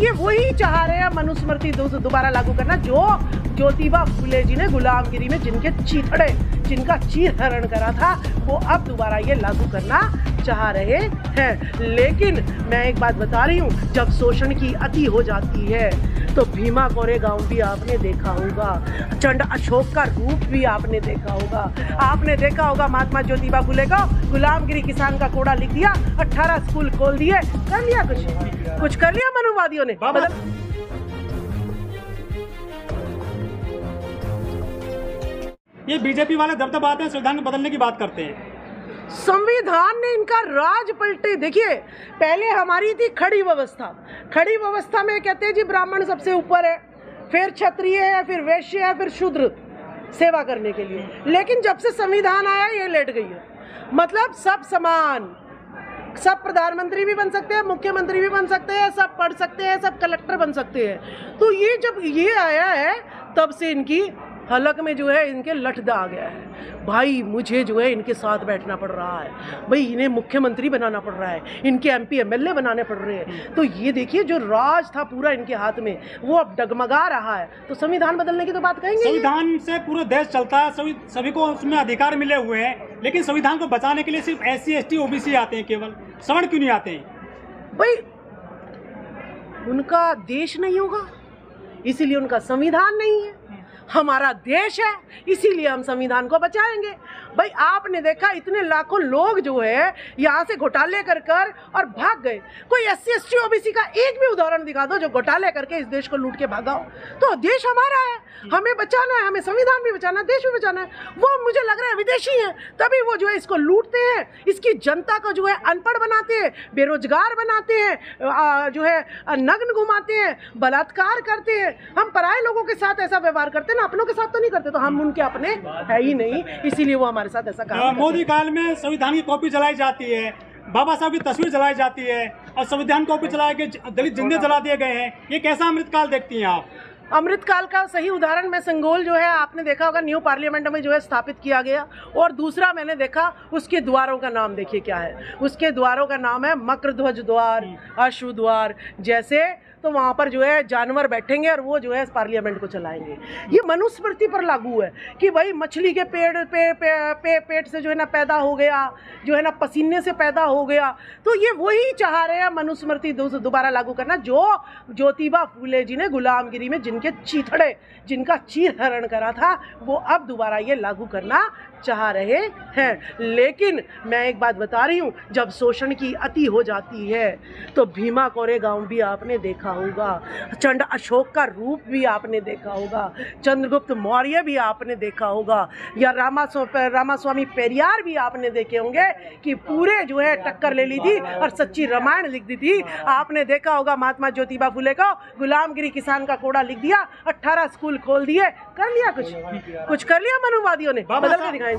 ये वही चाह रहे हैं मनुस्मृति दोबारा लागू करना जो ज्योतिबा फूले जी ने गुलामगिरी में जिनका चीर हरण करा था, वो अब दोबारा ये लागू करना चाह रहे हैं। लेकिन मैं एक बात बता रही हूँ, जब शोषण की अति हो जाती है तो भीमा कोरेगांव भी आपने देखा होगा, चंड अशोक का रूप भी आपने देखा होगा। आपने देखा होगा महात्मा ज्योतिबा फूले को गुलामगिरी किसान का कोड़ा लिख दिया, 18 स्कूल खोल दिए, कर लिया कुछ कर लिया मनुवादियों ने। ये बीजेपी वाले दबदबाते हैं, संविधान को बदलने की बात करते हैं। संविधान ने इनका राज पलटे। देखिए, पहले हमारी थी खड़ी व्यवस्था में कहते हैं जी ब्राह्मण सबसे ऊपर है, फिर क्षत्रिय है, फिर वैश्य है, फिर शूद्र सेवा करने के लिए। लेकिन जब से संविधान आया ये लेट गई है, मतलब सब समान, सब प्रधानमंत्री भी बन सकते हैं, मुख्यमंत्री भी बन सकते हैं, सब पढ़ सकते हैं, सब कलेक्टर बन सकते हैं। तो ये जब ये आया है तब से इनकी हलक में जो है इनके लठदा आ गया है। भाई मुझे जो है इनके साथ बैठना पड़ रहा है, भाई इन्हें मुख्यमंत्री बनाना पड़ रहा है, इनके MP MLA बनाने पड़ रहे हैं। तो ये देखिए जो राज था पूरा इनके हाथ में वो अब डगमगा रहा है। तो संविधान बदलने की तो बात कहेंगे। संविधान से पूरा देश चलता है, सभी को उसमें अधिकार मिले हुए हैं, लेकिन संविधान को बचाने के लिए सिर्फ SC ST OBC आते हैं, केवल सवर्ण क्यों नहीं आते हैं? भाई उनका देश नहीं होगा इसीलिए उनका संविधान नहीं है। हमारा देश है इसीलिए हम संविधान को बचाएंगे। भाई आपने देखा इतने लाखों लोग जो है यहाँ से घोटाले कर और भाग गए। कोई SC ST OBC का एक भी उदाहरण दिखा दो जो घोटाले करके इस देश को लूट के भागा हो। तो देश हमारा है, हमें बचाना है, हमें संविधान भी बचाना है, देश भी बचाना है। वो मुझे लग रहा है विदेशी हैं, तभी वो जो है इसको लूटते हैं, इसकी जनता को जो है अनपढ़ बनाते हैं, बेरोजगार बनाते हैं, जो है नग्न घुमाते हैं, बलात्कार करते हैं। हम पराये लोगों के साथ ऐसा व्यवहार करते हैं ना, अपनों के साथ तो नहीं करते। तो हम उनके अपने है ही नहीं, इसीलिए वो हमारे साथ ऐसा काम। मोदी काल में संविधान की कॉपी जलाई जाती है, बाबा साहब की तस्वीर जलाई जाती है और संविधान कॉपी जला के दलित जिंदे जला दिए गए हैं। ये कैसा अमृतकाल देखती हैं आप? अमृतकाल का सही उदाहरण में संगोल जो है आपने देखा होगा, न्यू पार्लियामेंट में जो है स्थापित किया गया। और दूसरा मैंने देखा उसके द्वारों का नाम देखिए क्या है, उसके द्वारों का नाम है मकरध्वज द्वार, अश्व द्वार जैसे। तो वहाँ पर जो है जानवर बैठेंगे और वो जो है पार्लियामेंट को चलाएंगे। ये मनुस्मृति पर लागू है कि भाई मछली के पेट से जो है ना पैदा हो गया, जो है ना पसीने से पैदा हो गया। तो ये वही चाह रहे हैं मनुस्मृति दोबारा लागू करना जो ज्योतिबा फूले जी ने गुलामगिरी में जिनका चीर हरण करा था, वो अब दोबारा ये लागू करना चाह रहे हैं। लेकिन मैं एक बात बता रही हूँ, जब शोषण की अति हो जाती है तो भीमा कोरेगांव भी आपने देखा होगा, चंड अशोक का रूप भी आपने देखा होगा, चंद्रगुप्त मौर्य भी आपने देखा होगा, या रामास्वामी पेरियार भी आपने देखे होंगे कि पूरे जो है टक्कर ले ली थी और सच्ची रामायण लिख दी थी। आपने देखा होगा महात्मा ज्योतिबा फूले को गुलामगिरी किसान का कोड़ा लिख दिया, 18 स्कूल खोल दिए, कर लिया कुछ कर लिया मनुवादियों ने, बदल के दिखाएं।